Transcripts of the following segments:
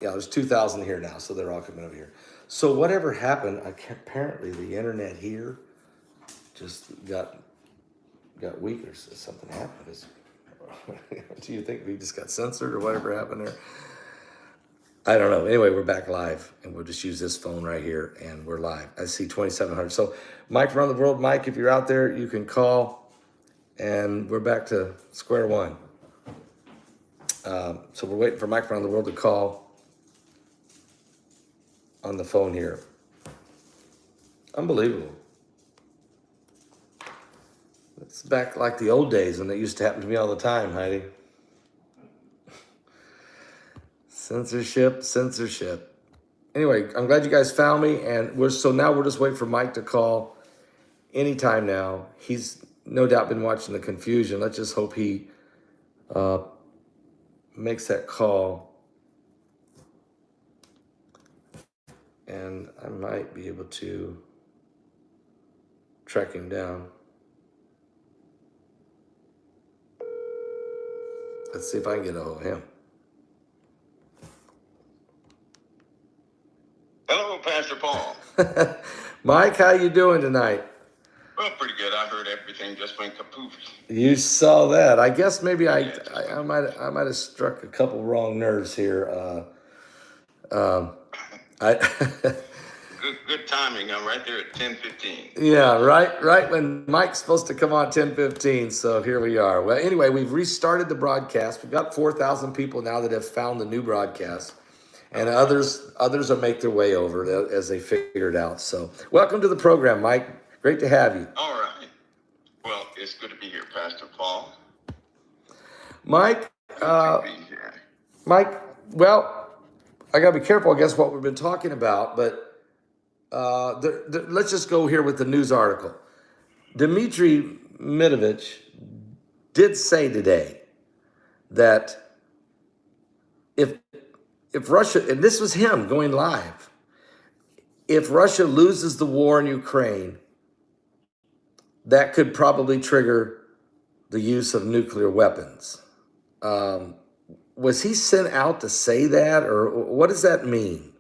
Yeah, there's 2,000 here now, so they're all coming over here. So whatever happened, apparently the internet here just got weaker. So something happened. Do you think we just got censored or whatever happened there? I don't know. Anyway, we're back live, and we'll just use this phone right here, and we're live. I see 2,700. So, Mike from around the world, Mike, if you're out there, you can call, and we're back to square one. So we're waiting for Mike from around the world to call on the phone here. Unbelievable. It's back like the old days when it used to happen to me all the time, Heidi. Censorship. Anyway, I'm glad you guys found me, and now we're just waiting for Mike to call anytime now. He's no doubt been watching the confusion. Let's just hope he makes that call, and I might be able to track him down. Let's see if I can get a hold of him. Hello, Pastor Paul. Mike, how you doing tonight? Well, pretty good. I heard everything just went kapoof. You saw that. I guess maybe I might have struck a couple wrong nerves here. Good timing. I'm right there at 10:15. Yeah, right when Mike's supposed to come on 10:15. So here we are. Well, anyway, we've restarted the broadcast. We've got 4,000 people now that have found the new broadcast, and others will make their way over as they figure it out. So welcome to the program, Mike. Great to have you. All right. Well, it's good to be here, Pastor Paul. Mike, Good to be here. Mike, well, I got to be careful, I guess, what we've been talking about, but let's just go here with the news article. Dmitry Medvedevich did say today that if Russia, and this was him going live, if Russia loses the war in Ukraine, that could probably trigger the use of nuclear weapons. Was he sent out to say that, or what does that mean?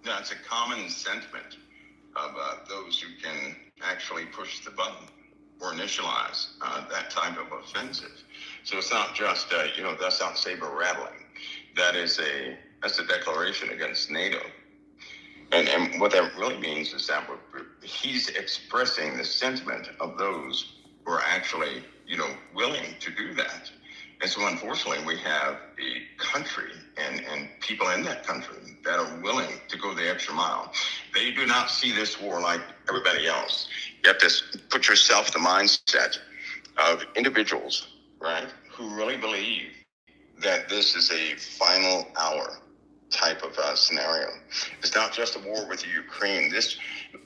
No, it's a common sentiment of those who can actually push the button or initialize that type of offensive. So it's not just, that's not saber rattling. That's a declaration against NATO. And what that really means is that he's expressing the sentiment of those who are actually, willing to do that. And so unfortunately, we have a country and people in that country that are willing to go the extra mile. They do not see this war like everybody else. You have to put yourself in the mindset of individuals, right, who really believe that this is a final hour type of scenario. It's not just a war with Ukraine.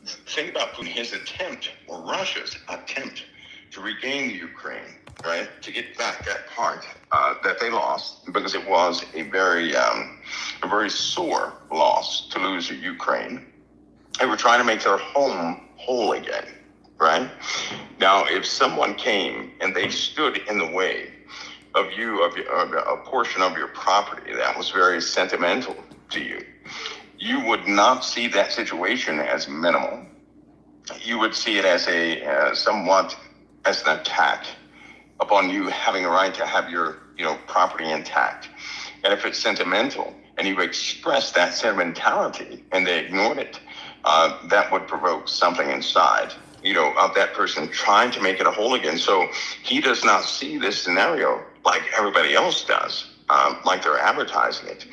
Think about Putin, his attempt, or Russia's attempt, to regain the Ukraine, right? To get back that part that they lost, because it was a very sore loss to lose Ukraine. They were trying to make their home whole again, right? Now, if someone came and they stood in the way of a portion of your property that was very sentimental to you, you would not see that situation as minimal. You would see it as somewhat as an attack upon you having a right to have your property intact. And if it's sentimental and you express that sentimentality and they ignored it, that would provoke something inside of that person trying to make it a whole again. So he does not see this scenario like everybody else does, like they're advertising it.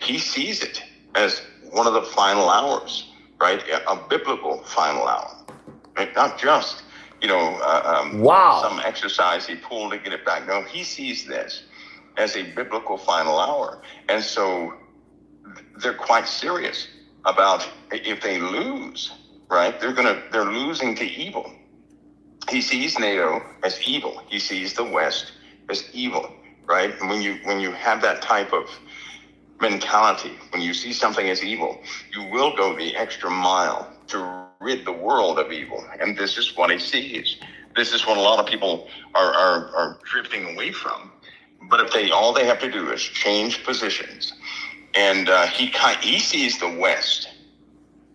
He sees it as one of the final hours, right? A biblical final hour, right? Not just some exercise he pulled to get it back. No, he sees this as a biblical final hour. And so they're quite serious about if they lose, right? They're losing to evil. He sees NATO as evil. He sees the West as evil, right? And when you have that type of mentality, when you see something as evil, you will go the extra mile to rid the world of evil. And this is what he sees. This is what a lot of people are drifting away from. But if all they have to do is change positions And he sees the West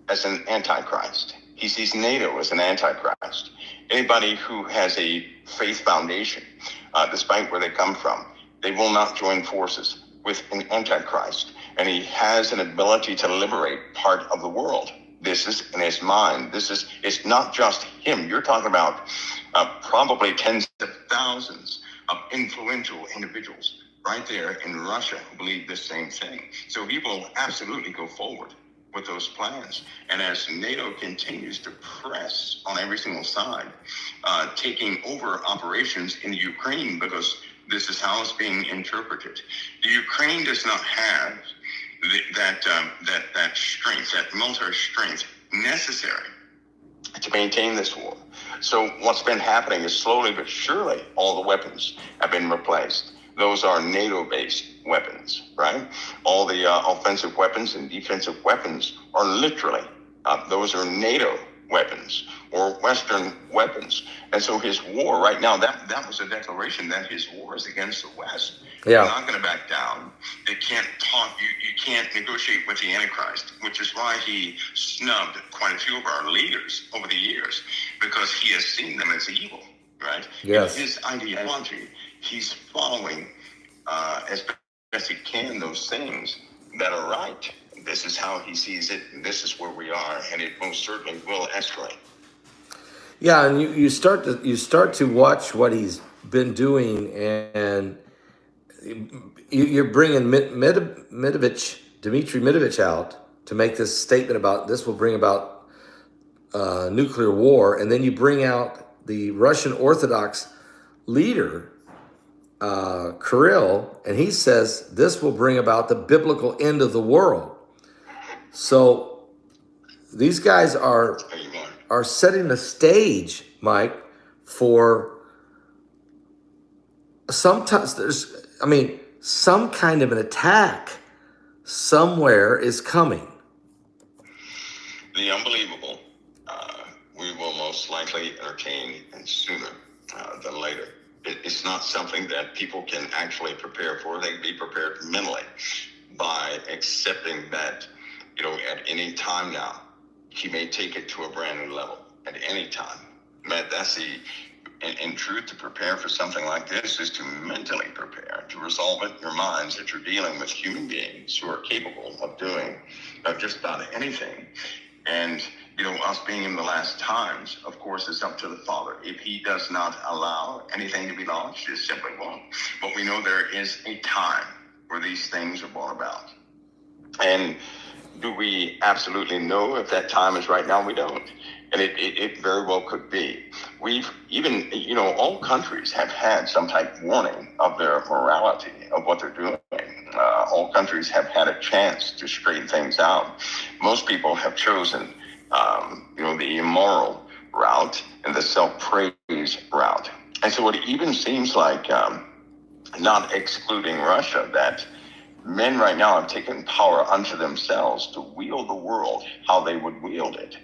as an antichrist. He sees NATO as an antichrist. Anybody who has a faith foundation, despite where they come from, they will not join forces with an antichrist. And he has an ability to liberate part of the world. This is in his mind. It's not just him. You're talking about probably tens of thousands of influential individuals right there in Russia who believe the same thing. So he will absolutely go forward with those plans. And as NATO continues to press on every single side, taking over operations in Ukraine, because this is how it's being interpreted. The Ukraine does not have that strength, that military strength necessary to maintain this war. So what's been happening is slowly but surely all the weapons have been replaced. Those are NATO-based weapons, right? All the offensive weapons and defensive weapons are literally, those are NATO weapons or Western weapons. And so his war right now, that was a declaration that his war is against the West. Yeah. They're not going to back down. They can't talk. You can't negotiate with the Antichrist, which is why he snubbed quite a few of our leaders over the years, because he has seen them as evil, right? Yes. In his ideology, he's following as best he can those things that are right. This is how he sees it. This is where we are, and it most certainly will escalate. Yeah, and you start to watch what he's been doing, and you're bringing Dmitry Medvedevich out to make this statement about this will bring about nuclear war, and then you bring out the Russian Orthodox leader, Kirill, and he says this will bring about the biblical end of the world. So these guys are setting the stage, Mike, for sometimes some kind of an attack somewhere is coming. The unbelievable, we will most likely entertain, and sooner than later. It's not something that people can actually prepare for. They can be prepared mentally by accepting that, at any time now, he may take it to a brand new level at any time. That's the, in truth, to prepare for something like this is to mentally prepare, to resolve it in your minds that you're dealing with human beings who are capable of doing just about anything. And, us being in the last times, of course, it's up to the Father. If he does not allow anything to be launched, it simply won't. But we know there is a time where these things are brought about. And do we absolutely know if that time is right now? We don't. And it very well could be. We've even, all countries have had some type of warning of their morality, of what they're doing. All countries have had a chance to straighten things out. Most people have chosen, the immoral route and the self-praise route. And so it even seems like, not excluding Russia, that men right now have taken power unto themselves to wield the world how they would wield it.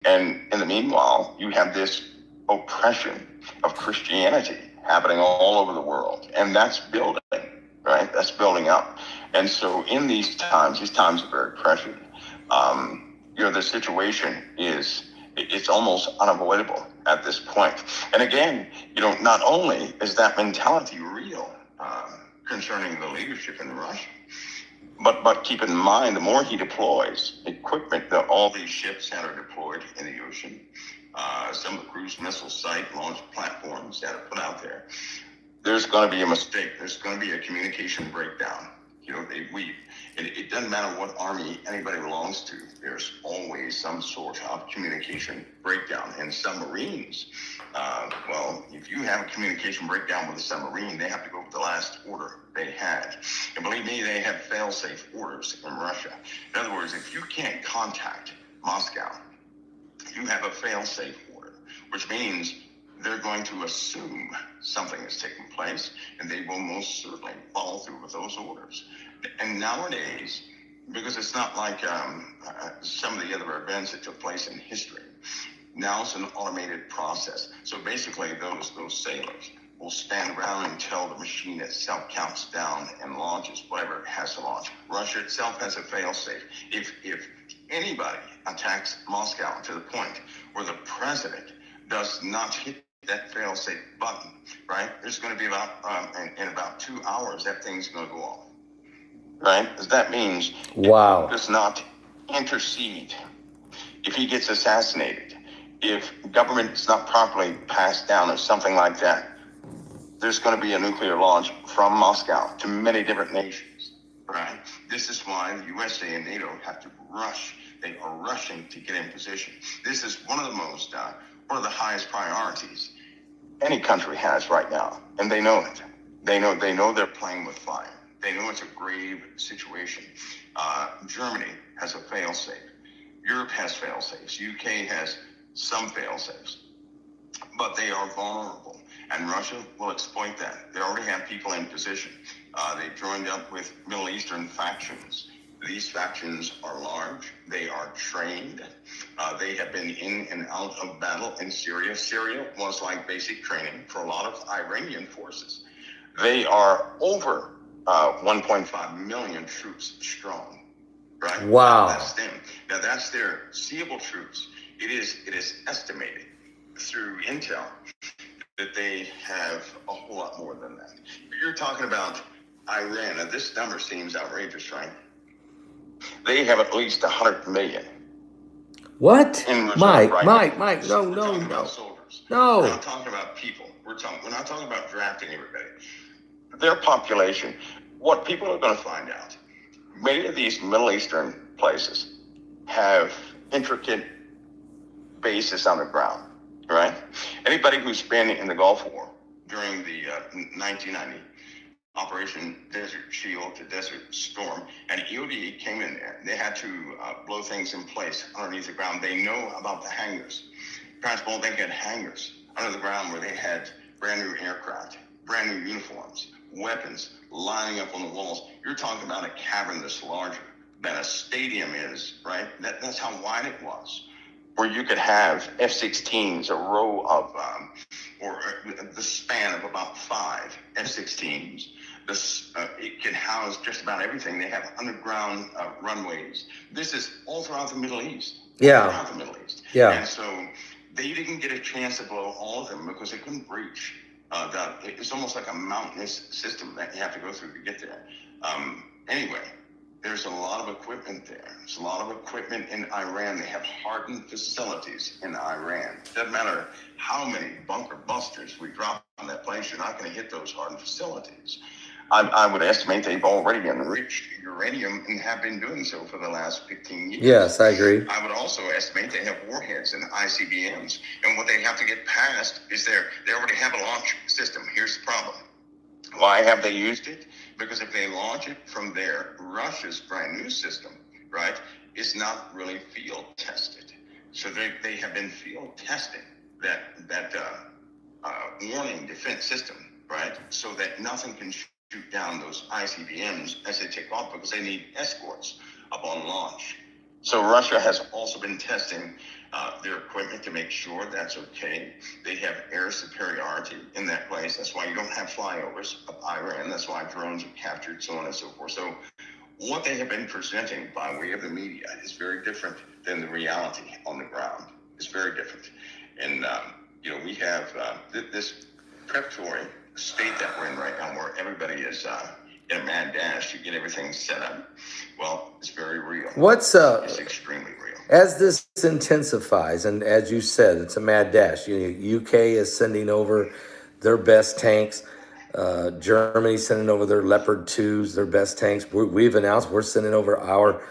And in the meanwhile, you have this oppression of Christianity happening all over the world. And that's building, right? That's building up. And so in these times are very prescient. The situation it's almost unavoidable at this point. And again, not only is that mentality real concerning the leadership in Russia, but keep in mind, the more he deploys equipment, all these ships that are deployed in the ocean, some of the cruise missile site launch platforms that are put out there, there's going to be a mistake. There's going to be a communication breakdown. It doesn't matter what army anybody belongs to. There's always some sort of communication breakdown. And submarines, if you have a communication breakdown with a submarine, they have to go with the last order they had. And believe me, they have fail-safe orders in Russia. In other words, if you can't contact Moscow, you have a fail-safe order, which means they're going to assume something has taken place, and they will most certainly follow through with those orders. And nowadays, because it's not like some of the other events that took place in history, now it's an automated process. So basically, those sailors, will stand around until the machine itself counts down and launches whatever it has to launch. Russia itself has a fail-safe. If anybody attacks Moscow to the point where the president does not hit that fail-safe button, right? There's going to be about, in about 2 hours, that thing's going to go off, right? Because that means Wow. if he does not intercede, if he gets assassinated, if government is not properly passed down or something like that, there's going to be a nuclear launch from Moscow to many different nations, right? This is why the USA and NATO have to rush. They are rushing to get in position. This is one of the highest priorities any country has right now, and they know it. They know they're playing with fire. They know it's a grave situation. Germany has a fail-safe. Europe has fail-safes. UK has some fail-safes, but they are vulnerable, and Russia will exploit that. They already have people in position. They've joined up with Middle Eastern factions. These factions are large. They are trained. They have been in and out of battle in Syria. Syria was like basic training for a lot of Iranian forces. They are over 1.5 million troops strong, right? Wow. That's them. Now that's their seeable troops. It is estimated through intel that they have a whole lot more than that. You're talking about Iran. Now this number seems outrageous, right? They have at least 100 million. What? In reserve Mike, right Mike, now. Mike, We're no, talking no. about soldiers. No. We're not talking about people. We're not talking about drafting everybody. Their population, what people are going to find out, many of these Middle Eastern places have intricate bases on the ground, right? Anybody who's been in the Gulf War during the 1990 Operation Desert Shield to Desert Storm, and EOD came in there. They had to blow things in place underneath the ground. They know about the hangars. Transpool, they had hangars under the ground where they had brand new aircraft, brand new uniforms, weapons lining up on the walls. You're talking about a cavern that's larger than a stadium is, right? That's how wide it was. Where you could have F-16s, a row of, or the span of about 5 F-16s. It can house just about everything. They have underground runways. This is all throughout the Middle East. Yeah. All throughout the Middle East. Yeah. And so they didn't get a chance to blow all of them because they couldn't breach. It's almost like a mountainous system that you have to go through to get there. Anyway, there's a lot of equipment there. There's a lot of equipment in Iran. They have hardened facilities in Iran. Doesn't matter how many bunker busters we drop on that place, you're not going to hit those hardened facilities. I would estimate they've already enriched uranium and have been doing so for the last 15 years. Yes, I agree. I would also estimate they have warheads and ICBMs. And what they have to get past is they already have a launch system. Here's the problem. Why have they used it? Because if they launch it from there, Russia's brand new system, right, is not really field tested. So they have been field testing that warning defense system, right, so that nothing can shoot down those ICBMs as they take off because they need escorts upon launch. So Russia has also been testing their equipment to make sure that's okay. They have air superiority in that place. That's why you don't have flyovers of Iran. That's why drones are captured, so on and so forth. So what they have been presenting by way of the media is very different than the reality on the ground. It's very different. And, we have this preparatory state that we're in right now where everybody is in a mad dash to get everything set up. Well, it's very real. It's extremely real. As this intensifies, and as you said, it's a mad dash. UK is sending over their best tanks. Germany sending over their Leopard 2s, their best tanks. We've announced we're sending over our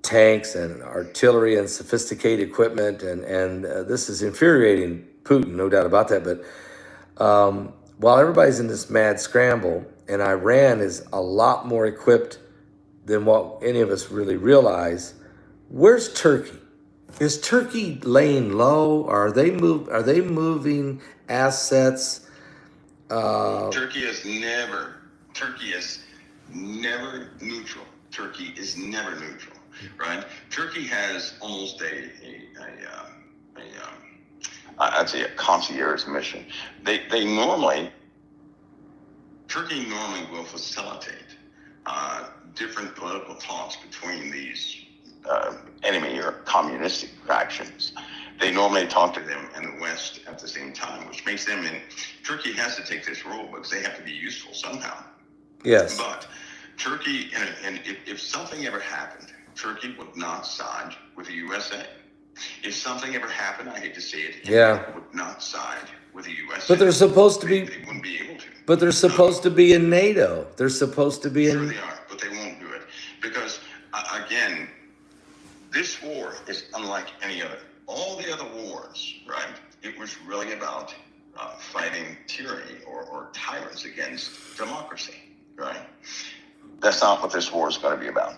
tanks and artillery and sophisticated equipment, and this is infuriating Putin, no doubt about that. But while everybody's in this mad scramble, and Iran is a lot more equipped than what any of us really realize, where's Turkey? Is Turkey laying low? Are they moving assets? Turkey is never neutral. Turkey is never neutral, right? Turkey has almost I'd say a concierge mission. Turkey normally will facilitate different political talks between these enemy or communistic factions. They normally talk to them in the West at the same time, which makes them, and Turkey has to take this role because they have to be useful somehow. Yes. But Turkey, and if something ever happened, Turkey would not side with the USA. If something ever happened, I hate to say it, Yeah. would not side with the USA. But they're supposed to be. They wouldn't be able to. But they're supposed to be in NATO. They're supposed to be in. Sure they are, but they won't do it because, again, this war is unlike any other. All the other wars, right? It was really about fighting tyranny or tyrants against democracy, right? That's not what this war is going to be about.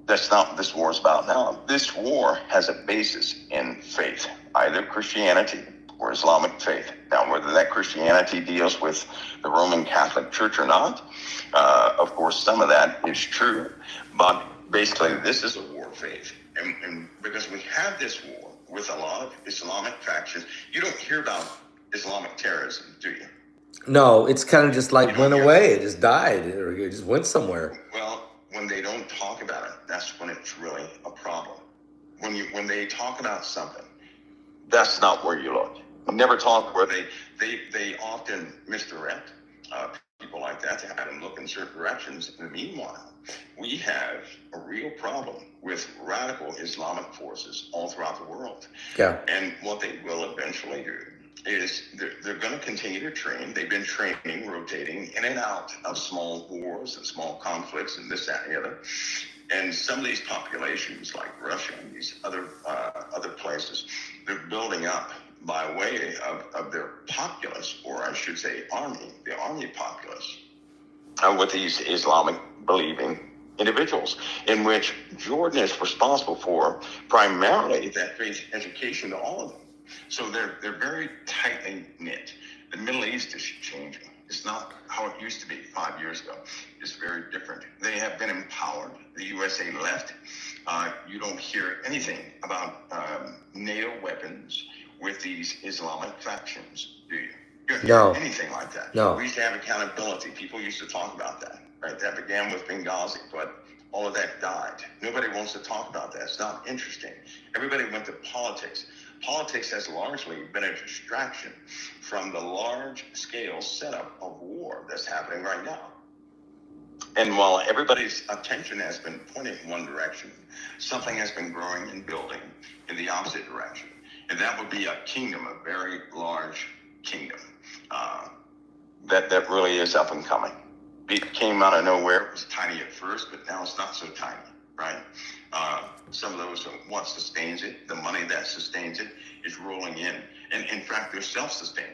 That's not what this war is about now. This war has a basis in faith, either Christianity or Islamic faith. Now, whether that Christianity deals with the Roman Catholic Church or not, of course, some of that is true. But basically, this is a war of faith. And because we have this war with a lot of Islamic factions, you don't hear about Islamic terrorism, do you? No, it's kind of just like went away. It just died, or it just went somewhere. Well, when they don't talk about it, that's when it's really a problem. When they talk about something, that's not where you look. Never talk where they often misdirect people like that to have them look in certain directions. In the meanwhile, we have a real problem with radical Islamic forces all throughout the world. Yeah. And what they will eventually do is they're going to continue to train. They've been training, rotating in and out of small wars and small conflicts and this, that, and the other. And some of these populations, like Russia and these other places, they're building up by way of their populace, or I should say army, the army populace, with these Islamic believing individuals, in which Jordan is responsible for primarily that brings education to all of them. So they're very tightly knit. The Middle East is changing. It's not how it used to be 5 years ago. It's very different. They have been empowered. The USA left. You don't hear anything about NATO weapons with these Islamic factions, do you? You don't hear anything like that. No. We used to have accountability. People used to talk about that, right? That began with Benghazi, but all of that died. Nobody wants to talk about that. It's not interesting. Everybody went to politics. Politics has largely been a distraction from the large-scale setup of war that's happening right now. And while everybody's attention has been pointed in one direction, something has been growing and building in the opposite direction. And that would be a kingdom, a very large kingdom that really is up and coming. It came out of nowhere. It was tiny at first, but now it's not so tiny, right? Some of those, what sustains it, the money that sustains it, is rolling in. And in fact, they're self-sustaining.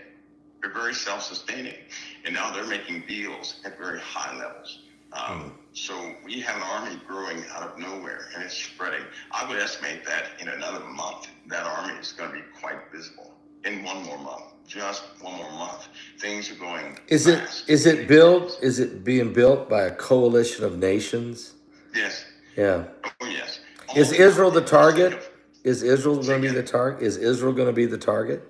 They're very self-sustaining. And now they're making deals at very high levels. So we have an army growing out of nowhere, and it's spreading. I would estimate that in another month, that army is going to be quite visible. In one more month, just one more month, things are going fast. Is it being built by a coalition of nations? Yes. Yeah. Oh, yes. Is Israel the target? Is Israel going to be the target? Is Israel going to be the target?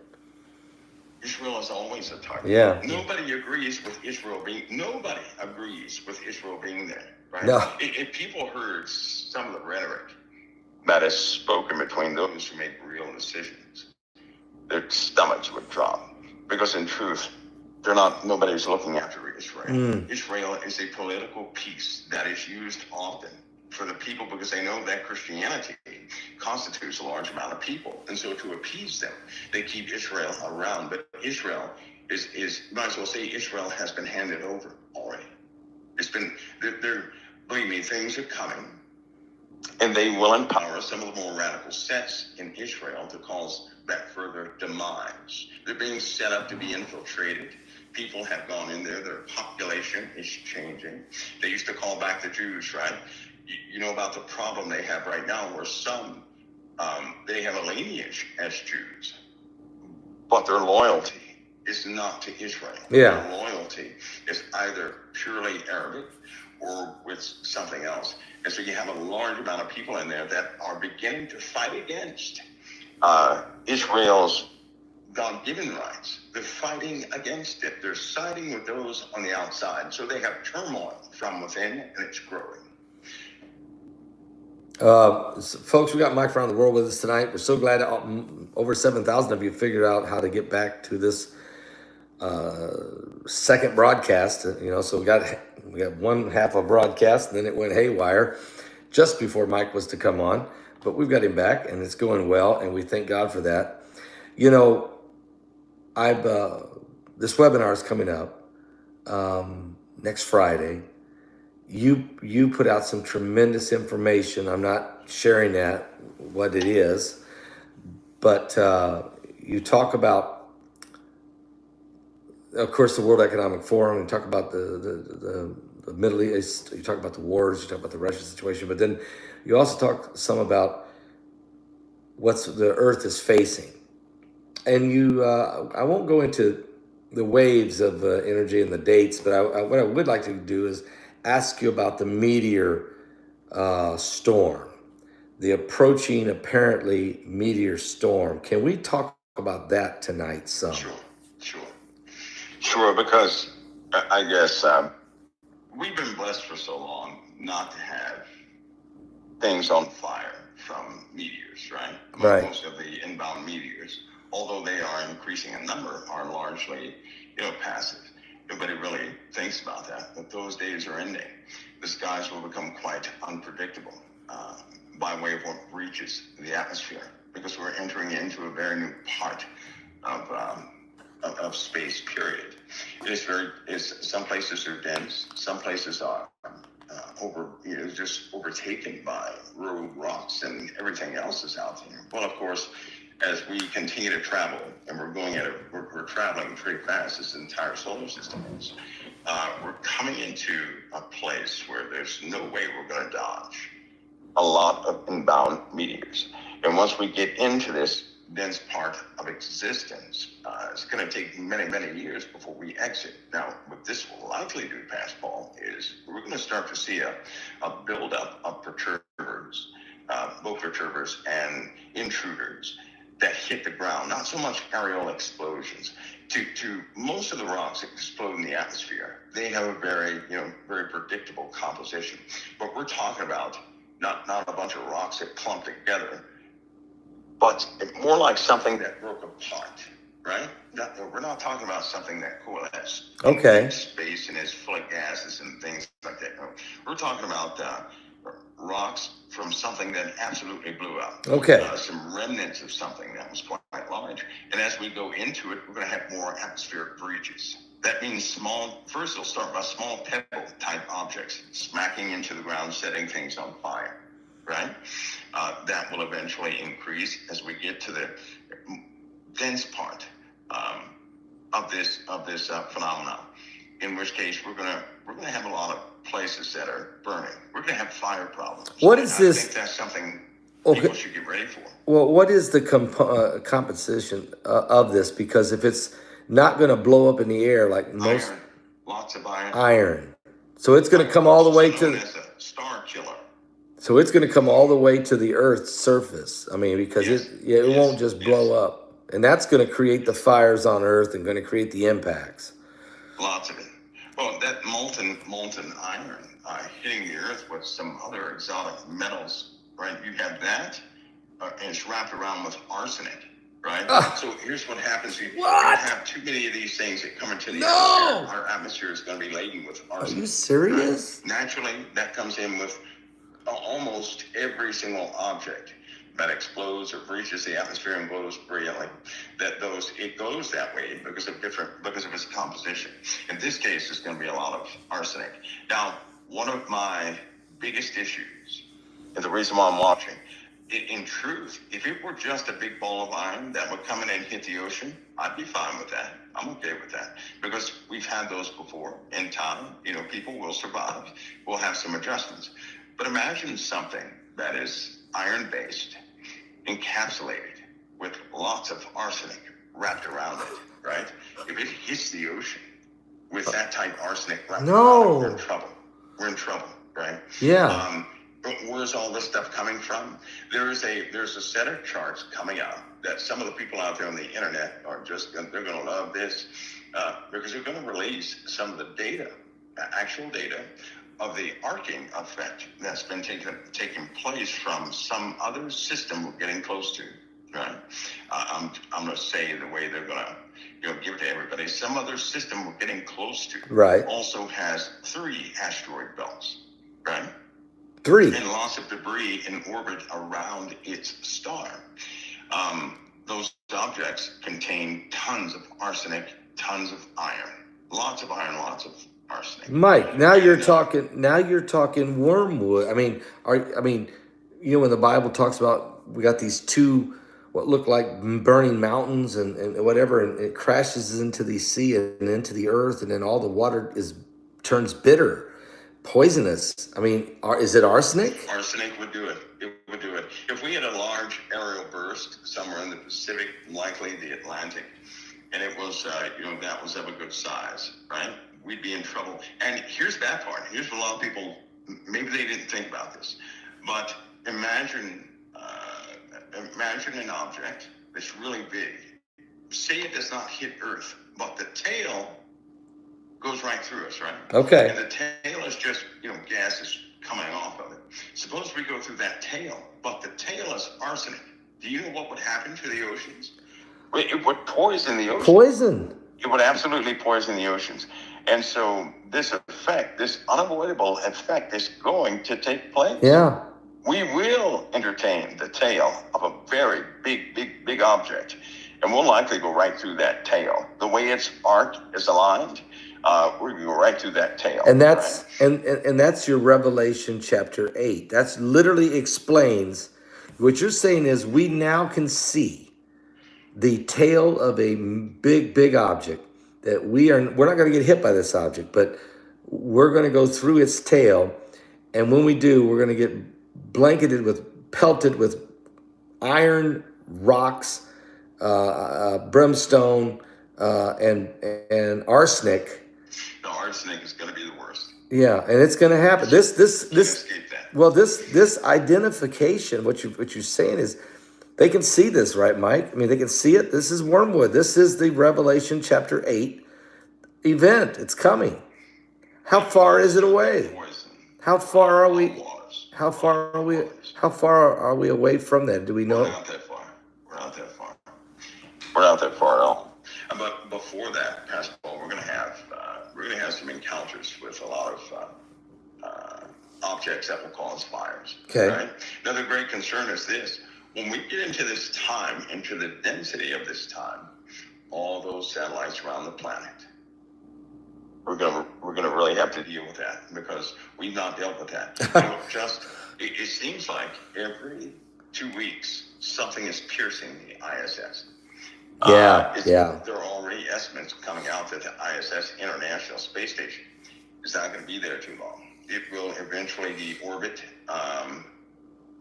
Israel is always a target. Yeah. Nobody agrees with Israel being there, right? No. If people heard some of the rhetoric that is spoken between those who make real decisions, their stomachs would drop. Because in truth, nobody's looking after Israel. Israel is a political piece that is used often for the people because they know that Christianity constitutes a large amount of people. And so to appease them, they keep Israel around. But Israel is might as well say Israel has been handed over already. It's been, believe me, things are coming. And they will empower some of the more radical sects in Israel to cause that further demise. They're being set up to be infiltrated. People have gone in there. Their population is changing. They used to call back the Jews, right? You know about the problem they have right now where some, they have a lineage as Jews, but their loyalty is not to Israel. Yeah. Their loyalty is either purely Arabic or with something else. And so you have a large amount of people in there that are beginning to fight against Israel's God-given rights. They're fighting against it. They're siding with those on the outside. So they have turmoil from within, and it's growing. Folks, we got Mike from around the world with us tonight. We're so glad over 7,000 of you figured out how to get back to this second broadcast. So we got one half of broadcast, and then it went haywire just before Mike was to come on. But we've got him back, and it's going well, and we thank God for that. This webinar is coming up next Friday. You put out some tremendous information. I'm not sharing what it is, but you talk about, of course, the World Economic Forum. You talk about the Middle East. You talk about the wars. You talk about the Russia situation. But then you also talk some about what the Earth is facing. And I won't go into the waves of energy and the dates, but what I would like to do is ask you about the meteor storm, the approaching, apparently, meteor storm. Can we talk about that tonight some? Sure, because I guess we've been blessed for so long not to have things on fire from meteors, right? Right. Most of the inbound meteors, although they are increasing in number, are largely, passive. Nobody really thinks about that, but those days are ending. The skies will become quite unpredictable by way of what reaches the atmosphere, because we're entering into a very new part of space, period. Some places are dense, some places are just overtaken by rogue rocks, and everything else is out there. Well, of course, as we continue to travel, and we're traveling pretty fast, this entire solar system is, we're coming into a place where there's no way we're going to dodge a lot of inbound meteors. And once we get into this dense part of existence, it's going to take many, many years before we exit. Now, what this will likely do, Pastor Paul, is we're going to start to see a buildup of perturbers, both perturbers and intruders that hit the ground. Not so much aerial explosions. To most of the rocks that explode in the atmosphere, they have a very predictable composition. But we're talking about not a bunch of rocks that clump together, but more like something that broke apart, right? We're not talking about something that coalesced in space and is full of gases and things like that. No. We're talking about rocks from something that absolutely blew up. Some remnants of something that was quite large. And as we go into it, we're going to have more atmospheric breaches. That means first it'll start by small pebble-type objects smacking into the ground, setting things on fire, right? That will eventually increase as we get to the dense part of this phenomenon. In which case, we're gonna have a lot of places that are burning. We're gonna have fire problems. What is this? I think that's something people should get ready for. Well, what is the composition of this? Because if it's not going to blow up in the air like most, lots of iron. Iron. So it's going to come all the way to as a star killer. So it's going to come all the way to the Earth's surface. I mean, because it won't just blow up, and that's going to create the fires on Earth and going to create the impacts. Lots of it. Well, that molten iron hitting the Earth with some other exotic metals, right? You have that, and it's wrapped around with arsenic, right? So here's what happens. You have too many of these things that come into the atmosphere. Our atmosphere is going to be laden with arsenic. Are you serious? Right? Naturally, that comes in with almost every single object that explodes or breaches the atmosphere and glows brilliantly. It goes that way because of its composition. In this case, it's going to be a lot of arsenic. Now, one of my biggest issues, and the reason why I'm watching, in truth, if it were just a big ball of iron that would come in and hit the ocean, I'd be fine with that. I'm okay with that because we've had those before in time. People will survive. We'll have some adjustments. But imagine something that is iron-based, encapsulated with lots of arsenic wrapped around it, right? If it hits the ocean with that type of arsenic wrapped around it, we're in trouble. We're in trouble, right? Yeah. where's all this stuff coming from? There's a set of charts coming out that some of the people out there on the internet are they're going to love this because they're going to release some of the data, actual data of the arcing effect that's been taking place from some other system we're getting close to. Right? I'm going to say the way they're going to give it to everybody. Some other system we're getting close to also has 3 asteroid belts, right? 3. And lots of debris in orbit around its star. Those objects contain tons of arsenic, tons of iron, lots of iron, lots of arsenic. Mike, now you're talking. Now you're talking wormwood. I mean, when the Bible talks about we got these 2 what look like burning mountains and whatever, and it crashes into the sea and into the earth, and then all the water turns bitter, poisonous. I mean, is it arsenic? Arsenic would do it. It would do it. If we had a large aerial burst somewhere in the Pacific, likely the Atlantic, and it was, that was of a good size, right? We'd be in trouble. And here's that part. Here's what a lot of people, maybe they didn't think about this, but imagine an object that's really big. Say it does not hit Earth, but the tail goes right through us, right? Okay. And the tail is just, gas is coming off of it. Suppose we go through that tail, but the tail is arsenic. Do you know what would happen to the oceans? It would poison the oceans. Poison. It would absolutely poison the oceans. And so this effect, this unavoidable effect is going to take place. Yeah. We will entertain the tail of a very big object. And we'll likely go right through that tail. The way its arc is aligned, we're going to go right through that tail. And that's and that's your Revelation chapter 8. That's literally explains what you're saying is we now can see the tail of a big object that we're not going to get hit by this object, but we're going to go through its tail, and when we do, we're going to get pelted with iron, rocks, brimstone, and arsenic. The arsenic is going to be the worst. Yeah, and it's going to happen. This escape that. Well, this identification, what you're saying is, they can see this, right, Mike? I mean, they can see it. This is wormwood. This is the Revelation chapter 8 event. It's coming. How far is it away? How far are we? How far are we? How far are we away from that? Do we know? We're not that far. We're not that far at all. But before that, Pastor Paul, we're going to have some encounters with a lot of objects that will cause fires. Okay. Right? Now, the great concern is this. When we get into this time, into the density of this time, all those satellites around the planet, we're gonna really have to deal with that because we've not dealt with that. It seems like every 2 weeks something is piercing the ISS. Yeah. There are already estimates coming out that the ISS, International Space Station, is not going to be there too long. It will eventually deorbit.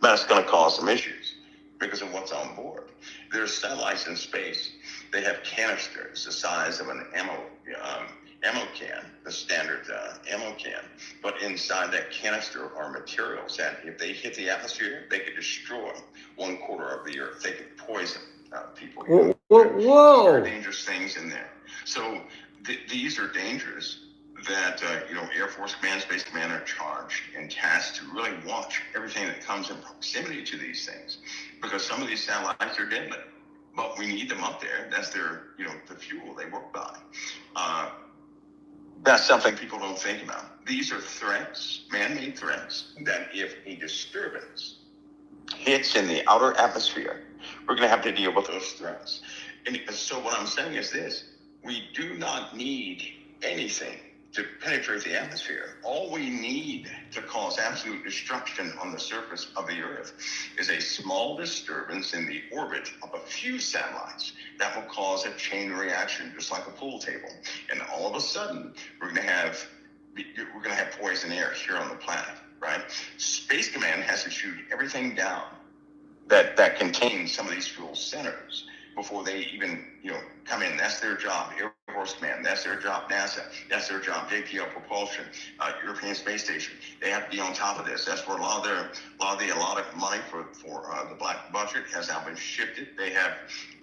That's going to cause some issues because of what's on board. There's satellites in space. They have canisters the size of an ammo can, the standard ammo can. But inside that canister are materials that, if they hit the atmosphere, they could destroy 1/4 of the Earth. They could poison people. Whoa! There are dangerous things in there. So these are dangers that Air Force Command, Space Command are charged and tasked to really watch everything that comes in proximity to these things, because some of these satellites are deadly, but we need them up there. That's their the fuel they work by. That's something people don't think about. These are threats, man-made threats, that if a disturbance hits in the outer atmosphere, we're going to have to deal with those threats. And so what I'm saying is this: we do not need anything to penetrate the atmosphere. All we need to cause absolute destruction on the surface of the Earth is a small disturbance in the orbit of a few satellites that will cause a chain reaction, just like a pool table. And all of a sudden, we're going to have poison air here on the planet, right? Space Command has to shoot everything down that contains some of these fuel centers. before they even, come in. That's their job. Air Force Command, that's their job. NASA, that's their job. JPL Propulsion, European Space Station. They have to be on top of this. That's where a lot of the allotted money for the black budget has now been shifted.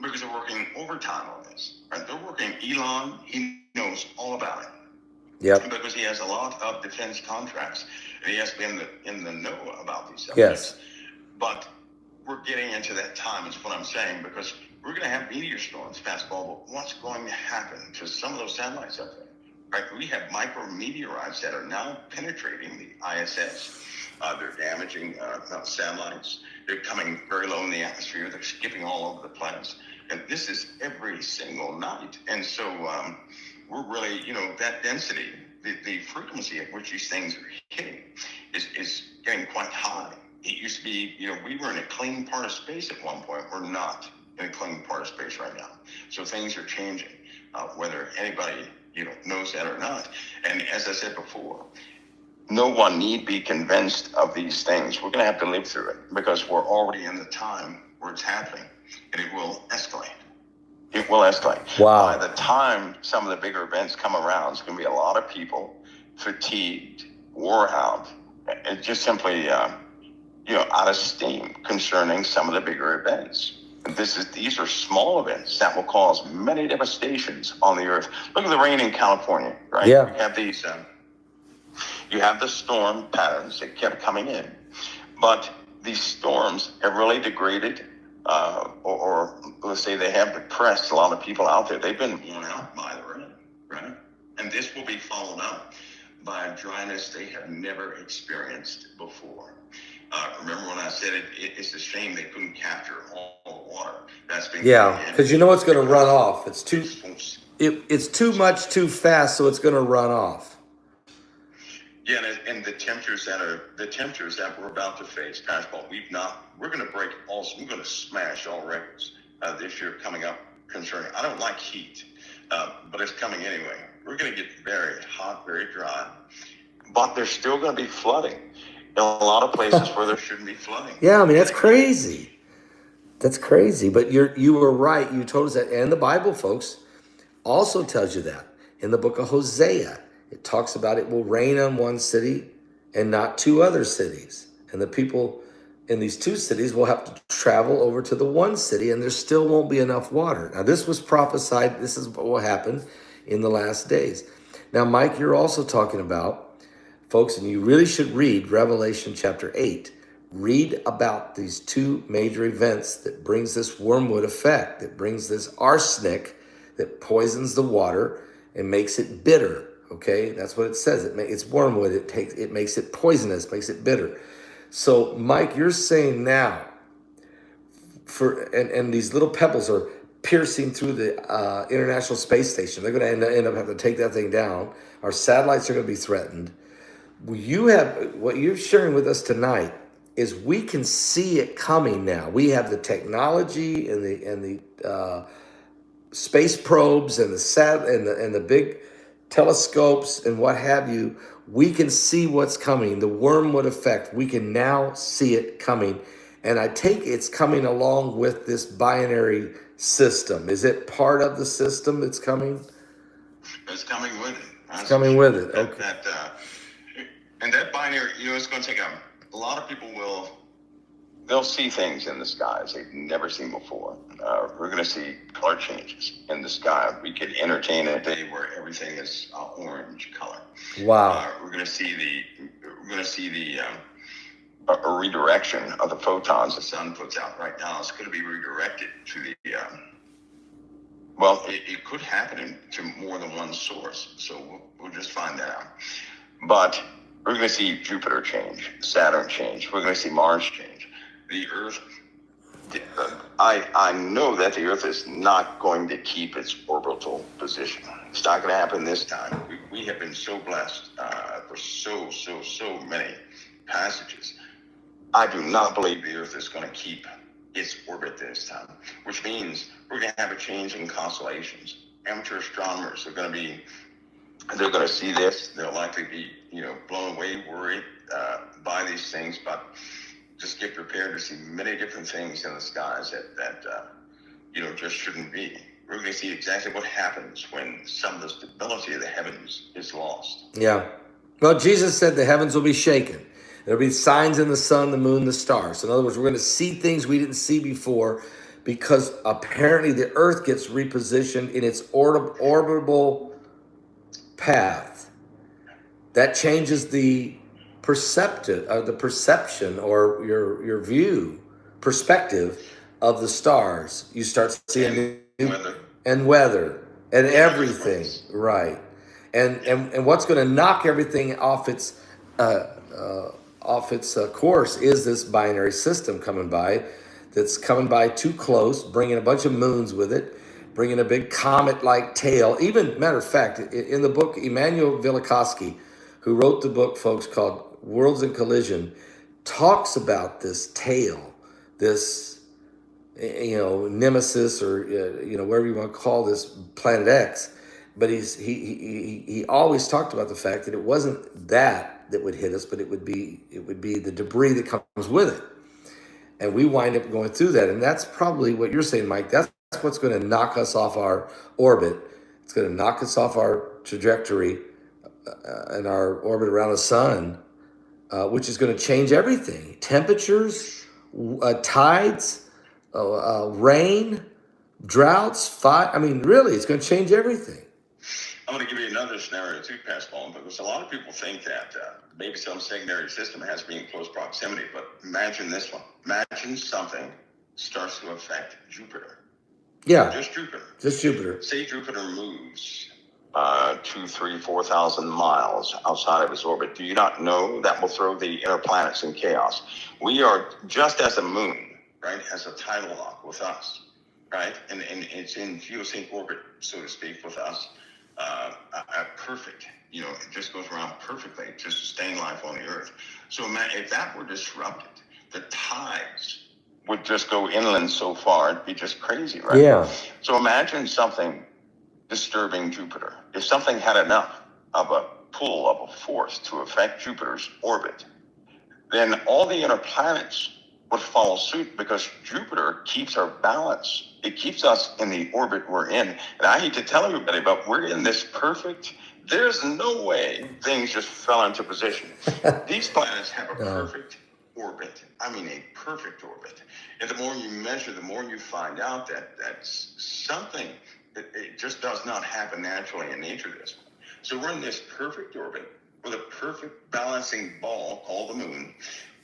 Because they're working overtime on this. Right? They're working. Elon, he knows all about it. Yep. Because he has a lot of defense contracts, and he has been in the know about these subjects. Yes. But we're getting into that time, is what I'm saying, because we're going to have meteor storms, fastball. But what's going to happen to some of those satellites up there? Right? We have micrometeorites that are now penetrating the ISS. They're damaging satellites. They're coming very low in the atmosphere. They're skipping all over the planets. And this is every single night. And so we're really, that density, the frequency at which these things are hitting is getting quite high. It used to be, we were in a clean part of space at one point. We're not in a clean part of space right now. So things are changing, whether anybody, knows that or not. And as I said before, no one need be convinced of these things. We're going to have to live through it because we're already in the time where it's happening, and it will escalate. It will escalate. Wow. By the time some of the bigger events come around, it's going to be a lot of people fatigued, wore out, and just simply, out of steam concerning some of the bigger events. These are small events that will cause many devastations on the earth. Look at the rain in California, right? Yeah. You have these. You have the storm patterns that kept coming in, but these storms have really degraded, or let's say they have depressed a lot of people out there. They've been worn out by the rain, right? And this will be followed up by a dryness they have never experienced before. Remember when I said it's a shame they couldn't capture all the water that's been because it's going to run off. It's too much too fast, so it's going to run off. Yeah, and the temperatures that we're about to face, Pascal, we're going to break we're going to smash all records this year coming up concerning. I don't like heat, but it's coming anyway. We're going to get very hot, very dry, but there's still going to be flooding in a lot of places where there shouldn't be flooding. Yeah, I mean, that's crazy. That's crazy. But you were right. You told us that. And the Bible, folks, also tells you that. In the book of Hosea, it talks about it will rain on one city and not two other cities. And the people in these two cities will have to travel over to the one city, and there still won't be enough water. Now, this was prophesied. This is what will happen in the last days. Now, Mike, you're also talking about, folks, and you really should read Revelation chapter 8. Read about these two major events that brings this wormwood effect, that brings this arsenic that poisons the water and makes it bitter. Okay, that's what it says. It's wormwood. It makes it poisonous, makes it bitter. So, Mike, you're saying now, and these little pebbles are piercing through the International Space Station. They're going to end up having to take that thing down. Our satellites are going to be threatened. What you're sharing with us tonight is we can see it coming now. We have the technology and the space probes and the big telescopes and what have you. We can see what's coming. The wormwood effect. We can now see it coming, and I take it's coming along with this binary system. Is it part of the system that's coming? It's coming with it. It's coming with it. Okay. And that binary, it's going to take a lot of people they'll see things in the skies they've never seen before. We're going to see color changes in the sky. We could entertain a day where everything is orange color. Wow. We're going to see a redirection of the photons the sun puts out right now. It's going to be redirected to the it could happen to more than one source. So we'll just find that out. But we're going to see Jupiter change, Saturn change. We're going to see Mars change. The Earth, I know that the Earth is not going to keep its orbital position. It's not going to happen this time. We have been so blessed for so many passages. I do not believe the Earth is going to keep its orbit this time, which means we're going to have a change in constellations. Amateur astronomers are going to see this. They'll likely be, blown away, worried by these things, but just get prepared to see many different things in the skies just shouldn't be. We're going to see exactly what happens when some of the stability of the heavens is lost. Yeah. Well, Jesus said the heavens will be shaken. There'll be signs in the sun, the moon, the stars. So in other words, we're going to see things we didn't see before because apparently the earth gets repositioned in its orbitable path. That changes the perception or your perspective of the stars. You start seeing weather and everything, right? And what's going to knock everything off its course is this binary system coming by, that's coming by too close, bringing a bunch of moons with it, bringing a big comet-like tail. Even, matter of fact, in the book, Immanuel Velikovsky, who wrote the book, folks, called Worlds in Collision, talks about this tail, this, nemesis, or whatever you want to call this, Planet X. But he always talked about the fact that it wasn't that would hit us, but it would be the debris that comes with it, and we wind up going through that. And that's probably what you're saying, Mike. That's what's going to knock us off our orbit. It's going to knock us off our trajectory and our orbit around the sun, which is going to change everything: temperatures, tides, rain, droughts, fire. I mean, really, it's going to change everything. I'm going to give you another scenario too, Pastor Paul, because a lot of people think that maybe some secondary system has to be in close proximity, but imagine this one. Imagine something starts to affect Jupiter. Yeah. Just Jupiter. Just Jupiter. Say Jupiter moves 2,000, 3,000, 4,000 miles outside of its orbit. Do you not know that will throw the inner planets in chaos? We are just as a moon, right, has a tidal lock with us, right? And it's in geosync orbit, so to speak, with us. Perfect, it just goes around perfectly to sustain life on the earth. So if that were disrupted, the tides would just go inland so far, it'd be just crazy, right? Yeah. So imagine something disturbing Jupiter. If something had enough of a pull, of a force to affect Jupiter's orbit, then all the inner planets would follow suit, because Jupiter keeps our balance. It keeps us in the orbit we're in. And I hate to tell everybody, but we're in this perfect, there's no way things just fell into position. These planets have a perfect orbit. I mean, a perfect orbit. And the more you measure, the more you find out that that's something that it just does not happen naturally in nature this way. So we're in this perfect orbit with a perfect balancing ball called the moon.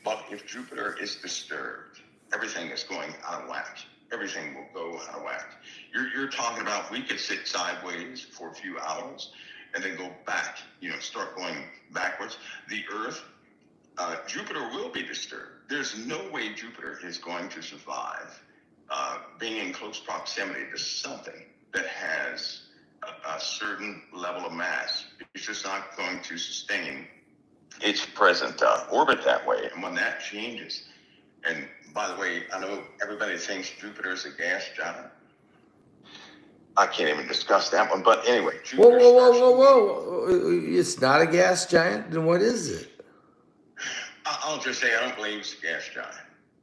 But if Jupiter is disturbed, everything is going out of whack. Everything will go out of whack. You're talking about we could sit sideways for a few hours and then go back, start going backwards. The Earth, Jupiter will be disturbed. There's no way Jupiter is going to survive being in close proximity to something that has a certain level of mass. It's just not going to sustain its present orbit that way. And when that changes, and by the way, I know everybody thinks Jupiter is a gas giant. I can't even discuss that one, but anyway. Jupiter Whoa. It's not a gas giant? Then what is it? I'll just say I don't believe it's a gas giant.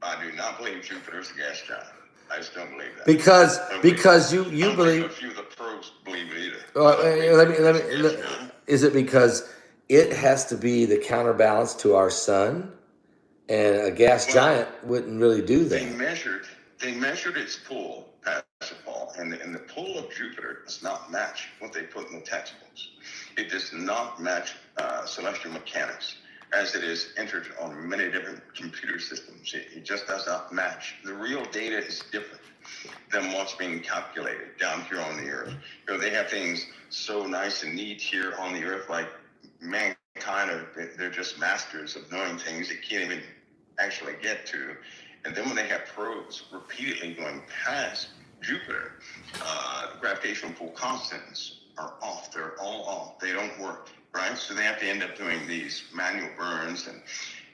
I do not believe Jupiter's a gas giant. I just don't believe that. Because you believe. A few of the pros believe it either. Let me. Is it because it has to be the counterbalance to our sun, and a gas giant wouldn't really do that? They measured its pull, Pastor Paul, and the pull of Jupiter does not match what they put in the textbooks. It does not match celestial mechanics as it is entered on many different computer systems. It just does not match. The real data is different than what's being calculated down here on the earth. They have things so nice and neat here on the earth, like mankind they're just masters of knowing things they can't even actually get to. And then when they have probes repeatedly going past Jupiter, the gravitational pull constants are off. They're all off. They don't work, right? So they have to end up doing these manual burns,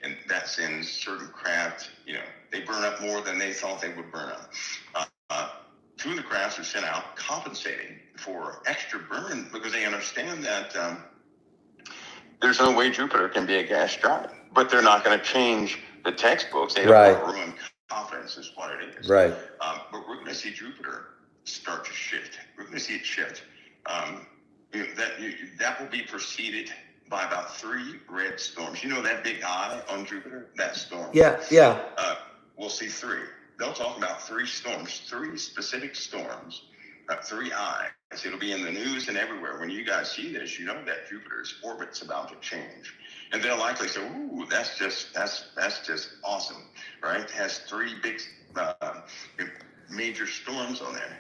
and that sends certain craft, they burn up more than they thought they would burn up. Two of the crafts are sent out compensating for extra burn because they understand that there's no way Jupiter can be a gas giant, but they're not going to change the textbooks. They don't want to ruin confidence is what it is. Right. But we're going to see Jupiter start to shift. We're going to see it shift. That will be preceded by about 3 red storms. You know that big eye on Jupiter, that storm? Yeah. We'll see 3. They'll talk about 3 storms, 3 specific storms, 3 eyes. It'll be in the news and everywhere. When you guys see this, you know that Jupiter's orbit's about to change. And they'll likely say, ooh, that's just awesome, right? It has 3 big major storms on there.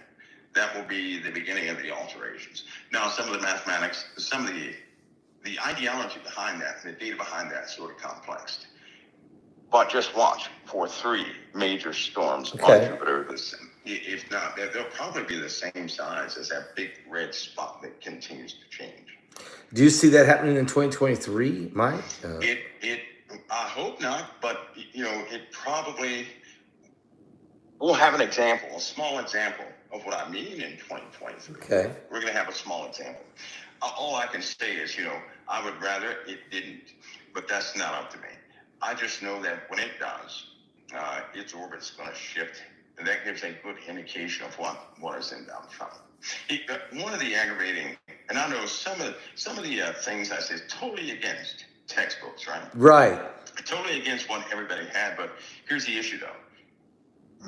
That will be the beginning of the alterations. Now, some of the mathematics, some of the ideology behind that, the data behind that is sort of complex. But just watch for 3 major storms on Jupiter. If not, they'll probably be the same size as that big red spot that continues to change. Do you see that happening in 2023, Mike? I hope not, but it probably. We'll have an example, a small example of what I mean in 2023. Okay. We're going to have a small example. All I can say is, I would rather it didn't, but that's not up to me. I just know that when it does, its orbit's going to shift, and that gives a good indication of what is inbound travel. One of the aggravating, and I know some of the things I say is totally against textbooks, right? Right. Totally against what everybody had, but here's the issue, though.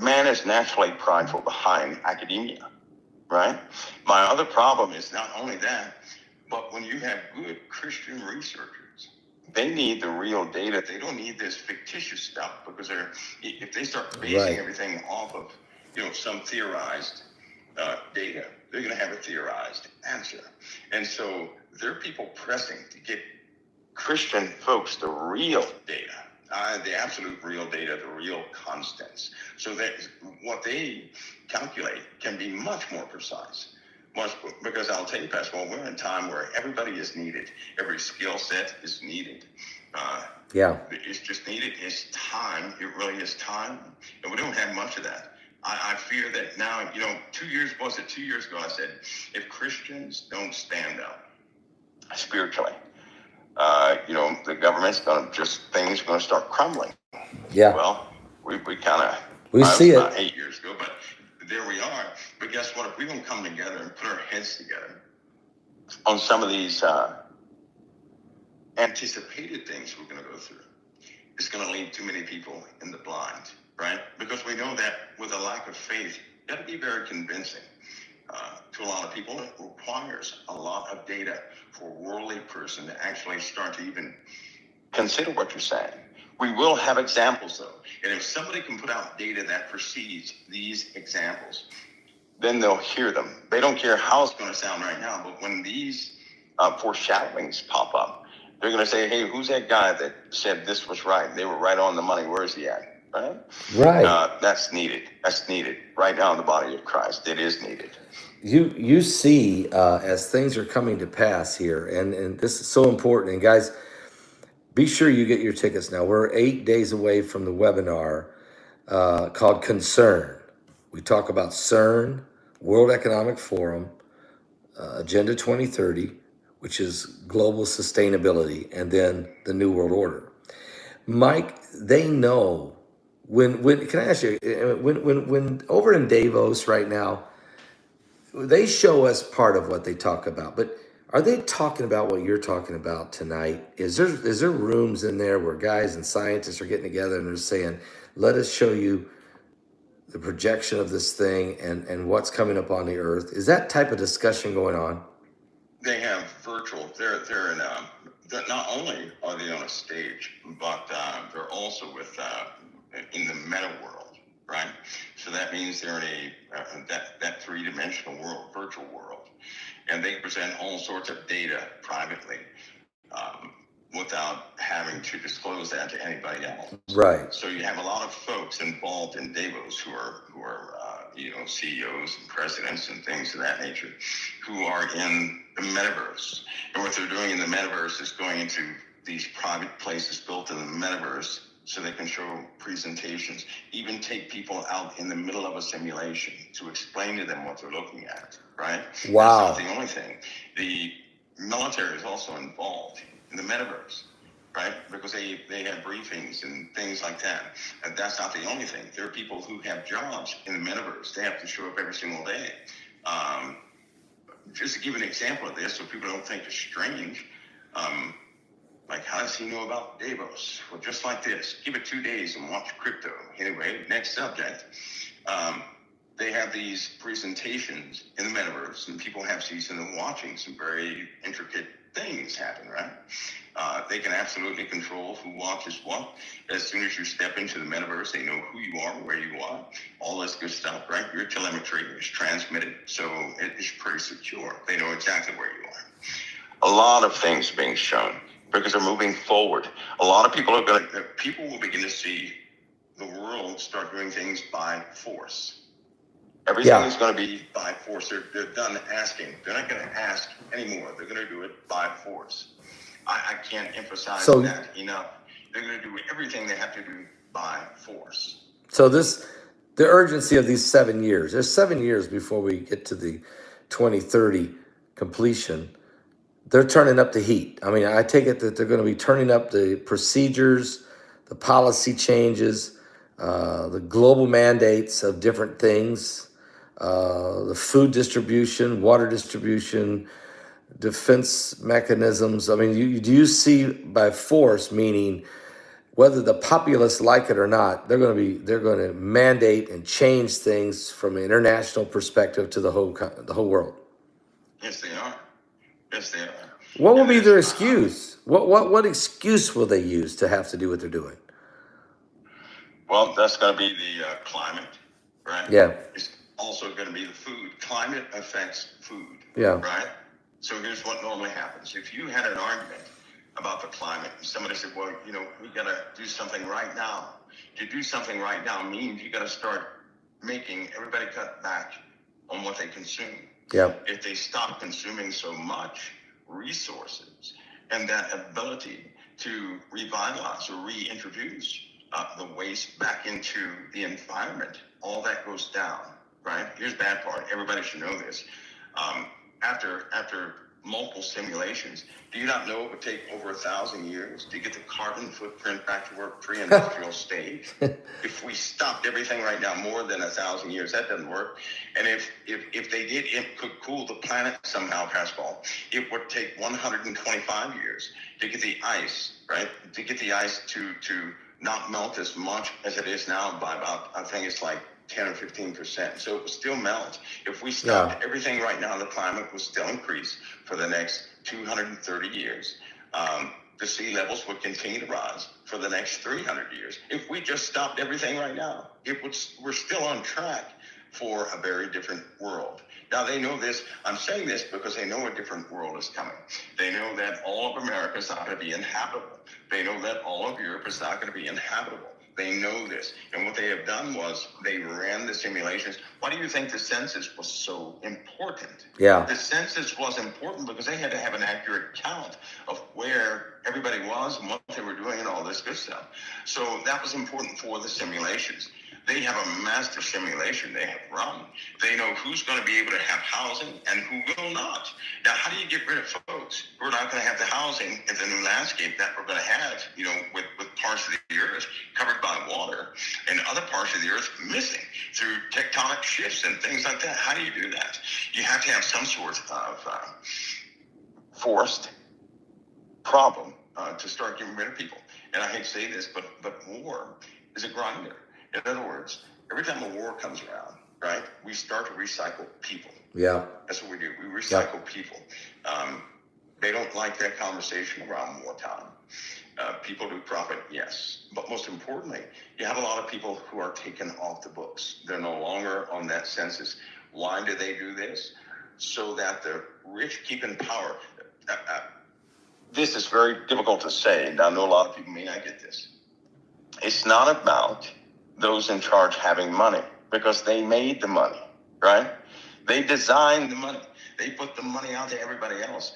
Man is naturally prideful behind academia, right? My other problem is not only that, but when you have good Christian researchers, they need the real data. They don't need this fictitious stuff, because if they start basing everything off of some theorized data, they're going to have a theorized answer. And so there are people pressing to get Christian folks the real data. The absolute real data, the real constants, so that what they calculate can be much more precise. Because I'll tell you, Pastor, we're in a time where everybody is needed. Every skill set is needed. It's just needed. It's time. It really is time. And we don't have much of that. I fear that now, 2 years ago, I said, if Christians don't stand up spiritually, the government's things are going to start crumbling. Yeah. Well, we see it about 8 years ago, but there we are. But guess what? If we don't come together and put our heads together on some of these anticipated things we're going to go through, it's going to leave too many people in the blind, right? Because we know that with a lack of faith, you got to be very convincing. To a lot of people, it requires a lot of data for a worldly person to actually start to even consider what you're saying. We will have examples, though. And if somebody can put out data that precedes these examples, then they'll hear them. They don't care how it's going to sound right now, but when these foreshadowings pop up, they're going to say, hey, who's that guy that said this was right? They were right on the money. Where is he at? Right. That's needed. That's needed right now in the body of Christ. It is needed. You see, as things are coming to pass here, and this is so important. And guys, be sure you get your tickets now. We're 8 days away from the webinar called Concern. We talk about CERN, World Economic Forum, Agenda 2030, which is global sustainability, and then the New World Order. Mike, they know when can I ask you, when over in Davos right now, they show us part of what they talk about, but are they talking about what you're talking about tonight? Is there rooms in there where guys and scientists are getting together and they're saying, let us show you the projection of this thing and what's coming up on the earth? Is that type of discussion going on? They have virtual. They're in not only are they on a stage, but they're also in the meta world, right? So that means they're in that 3-dimensional world, virtual world, and they present all sorts of data privately, without having to disclose that to anybody else. Right. So you have a lot of folks involved in Davos who are CEOs and presidents and things of that nature, who are in the metaverse. And what they're doing in the metaverse is going into these private places built in the metaverse so they can show presentations, even take people out in the middle of a simulation to explain to them what they're looking at, right? Wow. That's not the only thing. The military is also involved in the metaverse. right? Because they have briefings and things like that. And that's not the only thing. There are people who have jobs in the metaverse. They have to show up every single day. Just to give an example of this so people don't think it's strange, like, how does he know about Davos? Well, just like this, give it 2 days and watch crypto. Anyway, next subject. They have these presentations in the metaverse, and people have season and watching some very intricate things happen, right? They can absolutely control who watches what. As soon as you step into the metaverse, they know who you are, where you are, all this good stuff, right? Your telemetry is transmitted, so it's pretty secure. They know exactly where you are. A lot of things being shown because they're moving forward. A lot of people people will begin to see the world start doing things by force. Everything is going to be by force. They're done asking. They're not going to ask anymore. They're going to do it by force. I can't emphasize that enough. They're going to do everything they have to do by force. So the urgency of these 7 years, there's 7 years before we get to the 2030 completion. They're turning up the heat. I mean, I take it that they're going to be turning up the procedures, the policy changes, the global mandates of different things, the food distribution, water distribution, defense mechanisms. I mean, do you see by force, meaning whether the populace like it or not, they're going to mandate and change things from an international perspective to the whole world. Yes, they are. Yes, they are. What will be their excuse? What excuse will they use to have to do what they're doing? Well, that's going to be the climate, right? Yeah. It's also going to be the food. Climate affects food. Yeah. Right? So here's what normally happens. If you had an argument about the climate and somebody said, well, we got to do something right now. To do something right now means you got to start making everybody cut back on what they consume. Yeah. If they stop consuming so much resources and that ability to revitalize or reintroduce the waste back into the environment, all that goes down, right? Here's the bad part. Everybody should know this. After multiple simulations, do you not know it would take over 1,000 years to get the carbon footprint back to our pre-industrial stage? If we stopped everything right now, more than 1,000 years, that doesn't work. And if they did, it could cool the planet somehow, Pascal. It would take 125 years to get the ice, right? To get the ice to not melt as much as it is now by about, I think it's like 10 or 15%. So it will still melt. If we stopped everything right now, the climate will still increase for the next 230 years. The sea levels would continue to rise for the next 300 years. If we just stopped everything right now, we're still on track for a very different world. Now, they know this. I'm saying this because they know a different world is coming. They know that all of America is not going to be inhabitable. They know that all of Europe is not going to be inhabitable. They know this. And what they have done was they ran the simulations. Why do you think the census was so important? Yeah. The census was important because they had to have an accurate count of where everybody was and what they were doing and all this good stuff. So that was important for the simulations. They have a master simulation they have run. They know who's going to be able to have housing and who will not. Now, how do you get rid of folks who are not going to have the housing in the new landscape that we're going to have, with parts of the earth covered by water and other parts of the earth missing through tectonic shifts and things like that? How do you do that? You have to have some sort of forced problem to start getting rid of people. And I hate to say this, but war is a grinder. In other words, every time a war comes around, right, we start to recycle people. Yeah. That's what we do. We recycle people. They don't like that conversation around wartime. People do profit, yes. But most importantly, you have a lot of people who are taken off the books. They're no longer on that census. Why do they do this? So that the rich keep in power. This is very difficult to say, and I know a lot of people may not get this. It's not about those in charge having money, because they made the money, right? They designed the money. They put the money out to everybody else.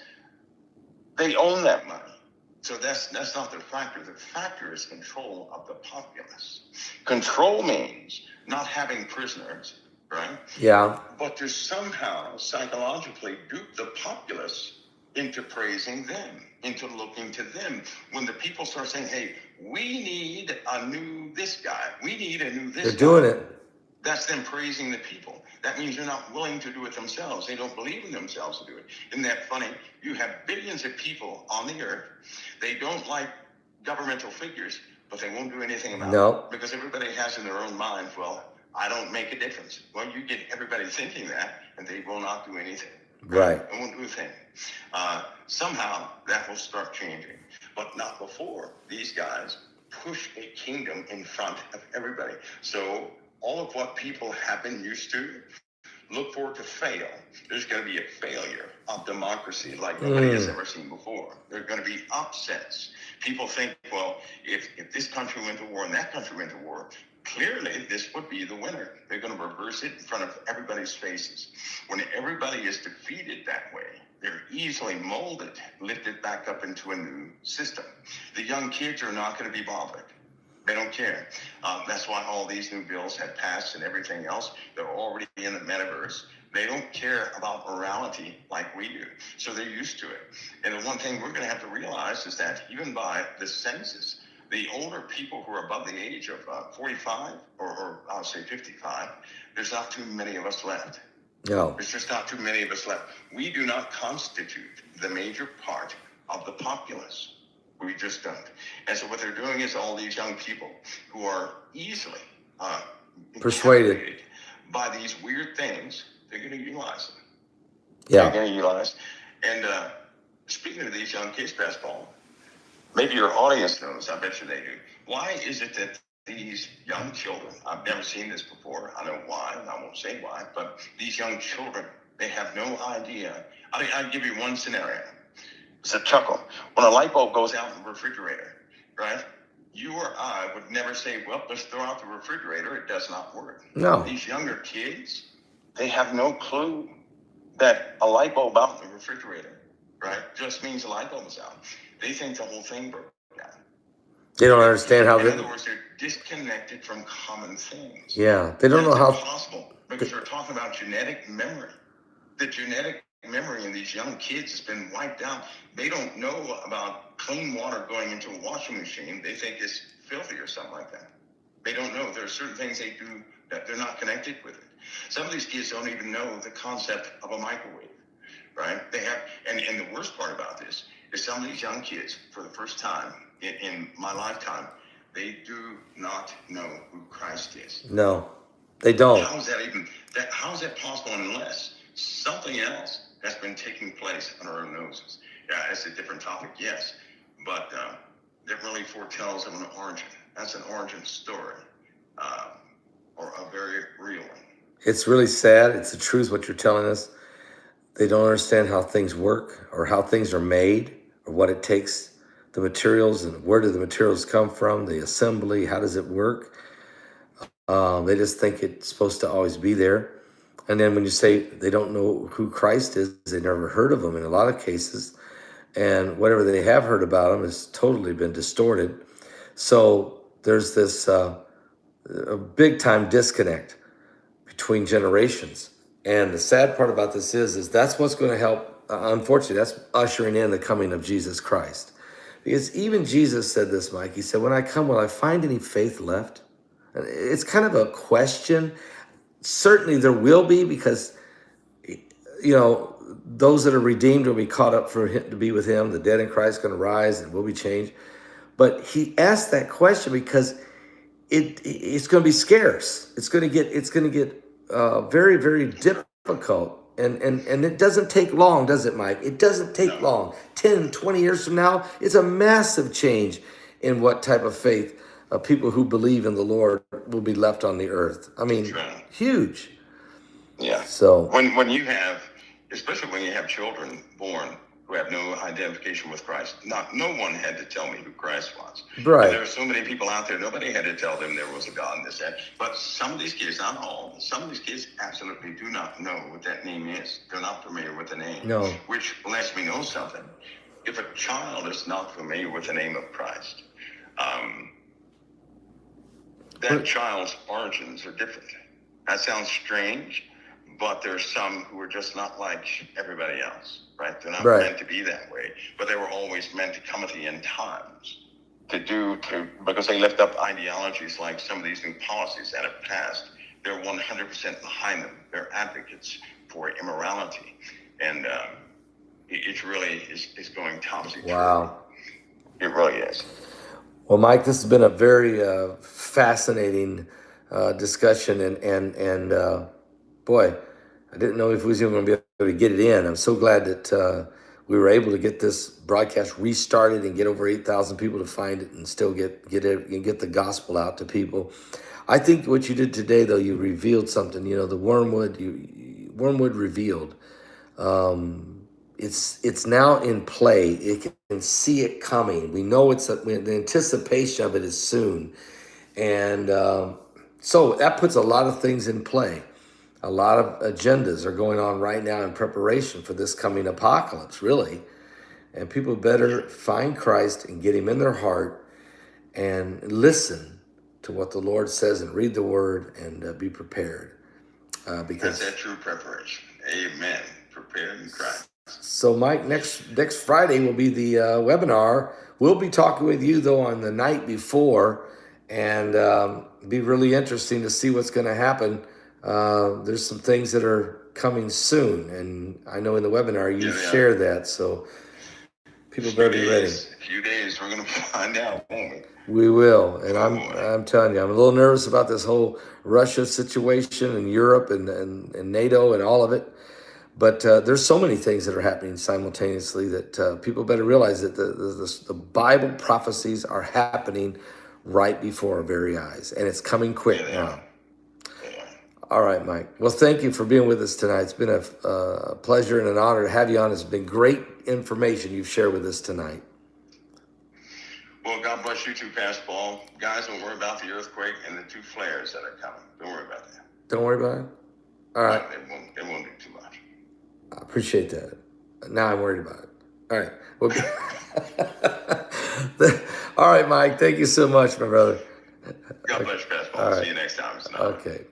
They own that money. So that's not the factor. The factor is control of the populace. Control means not having prisoners, right? Yeah. But to somehow psychologically dupe the populace into praising them, into looking to them. When the people start saying, hey, we need a new this guy, we need a new this guy. They're doing it. That's them praising the people. That means they're not willing to do it themselves. They don't believe in themselves to do it. Isn't that funny? You have billions of people on the earth. They don't like governmental figures, but they won't do anything about it. Because everybody has in their own mind, well, I don't make a difference. Well, you get everybody thinking that, and they will not do anything. Right. They won't do a thing. Somehow that will start changing, but not before these guys push a kingdom in front of everybody. So all of what people have been used to look for to fail. There's going to be a failure of democracy like nobody has ever seen before. There are going to be upsets. People think, well, if this country went to war and that country went to war, clearly this would be the winner. They're going to reverse it in front of everybody's faces. When everybody is defeated that way, they're easily molded, lifted back up into a new system. The young kids are not going to be bothered. They don't care. That's why all these new bills have passed and everything else. They're already in the metaverse. They don't care about morality like we do. So they're used to it. And the one thing we're going to have to realize is that even by the census, the older people who are above the age of 45 or I'll say 55, there's not too many of us left. No. There's just not too many of us left. We do not constitute the major part of the populace. We just don't. And so what they're doing is all these young people who are easily persuaded by these weird things, they're going to utilize them. Yeah. They're going to utilize. And speaking of these young kids, Pastor Paul, maybe your audience knows, I bet you they do. Why is it that these young children, I've never seen this before, I know why, and I won't say why, but these young children, they have no idea. I'll give you one scenario. It's a chuckle. When a light bulb goes out in the refrigerator, right? You or I would never say, well, let's throw out the refrigerator. It does not work. No. These younger kids, they have no clue that a light bulb out in the refrigerator, right, just means a light bulb is out. They think the whole thing broke down. They don't understand how. In other words, they're disconnected from common things. Yeah, they don't know how. It's impossible because we're talking about genetic memory. The genetic memory in these young kids has been wiped out. They don't know about clean water going into a washing machine. They think it's filthy or something like that. They don't know. There are certain things they do that they're not connected with it. Some of these kids don't even know the concept of a microwave, right? They have, and the worst part about this is some of these young kids, for the first time in my lifetime, they do not know who Christ is. No, they don't. How is that possible unless something else has been taking place on our own noses? Yeah, it's a different topic, yes, but that really foretells of an origin. That's an origin story, or a very real one. It's really sad. It's the truth what you're telling us. They don't understand how things work or how things are made or what it takes, the materials, and where do the materials come from, the assembly, how does it work? They just think it's supposed to always be there. And then when you say they don't know who Christ is, they never heard of him in a lot of cases. And whatever they have heard about him has totally been distorted. So there's this a big time disconnect between generations. And the sad part about this is that's what's going to help. Unfortunately, that's ushering in the coming of Jesus Christ. Because even Jesus said this, Mike. He said, when I come, will I find any faith left? And it's kind of a question. Certainly there will be, because, you know, those that are redeemed will be caught up for him, to be with him. The dead in Christ are going to rise and will be changed. But he asked that question because it's going to be scarce. It's going to get very, very difficult. And it doesn't take long, does it, Mike? It doesn't take long. 10, 20 years from now, it's a massive change in what type of faith people who believe in the Lord will be left on the earth. I mean, huge. Yeah. So when you have, especially when you have children born who have no identification with Christ, no one had to tell me who Christ was. Right. And there are so many people out there, nobody had to tell them there was a God in this head. But some of these kids, not all, some of these kids absolutely do not know what that name is. They're not familiar with the name. No. Which lets me know something. If a child is not familiar with the name of Christ, that child's origins are different. That sounds strange, but there's some who are just not like everybody else, right? They're not Right. meant to be that way, but they were always meant to come at the end times because they lift up ideologies like some of these new policies that have passed. They're 100% behind them. They're advocates for immorality, and it really is going topsy-turvy. Wow. It really is. Well, Mike, this has been a very fascinating discussion, and boy, I didn't know if we was even going to be able to get it in. I'm so glad that we were able to get this broadcast restarted and get over 8,000 people to find it and still get it and get the gospel out to people. I think what you did today, though, you revealed something. You know, the wormwood revealed. It's now in play. It can see it coming. We know the anticipation of it is soon, and so that puts a lot of things in play. A lot of agendas are going on right now in preparation for this coming apocalypse, really. And people better find Christ and get him in their heart and listen to what the Lord says and read the word and be prepared. Because that's that true preparation. Amen. Prepared in Christ. So, Mike, next Friday will be the webinar. We'll be talking with you, though, on the night before, and be really interesting to see what's going to happen. There's some things that are coming soon, and I know in the webinar you share that, so people better be ready. A few days, we're going to find out, won't we? We will, and I'm telling you, I'm a little nervous about this whole Russia situation and Europe and NATO and all of it. But there's so many things that are happening simultaneously that people better realize that the Bible prophecies are happening right before our very eyes, and it's coming quick now. All right, Mike. Well, thank you for being with us tonight. It's been a pleasure and an honor to have you on. It's been great information you've shared with us tonight. Well, God bless you too, Pastor Paul. Guys, don't worry about the earthquake and the 2 flares that are coming. Don't worry about that. Don't worry about it? All right. No, they won't do too much. I appreciate that. Now I'm worried about it. All right. Well, all right, Mike. Thank you so much, my brother. God bless you, Pastor Paul. See you next time. Okay.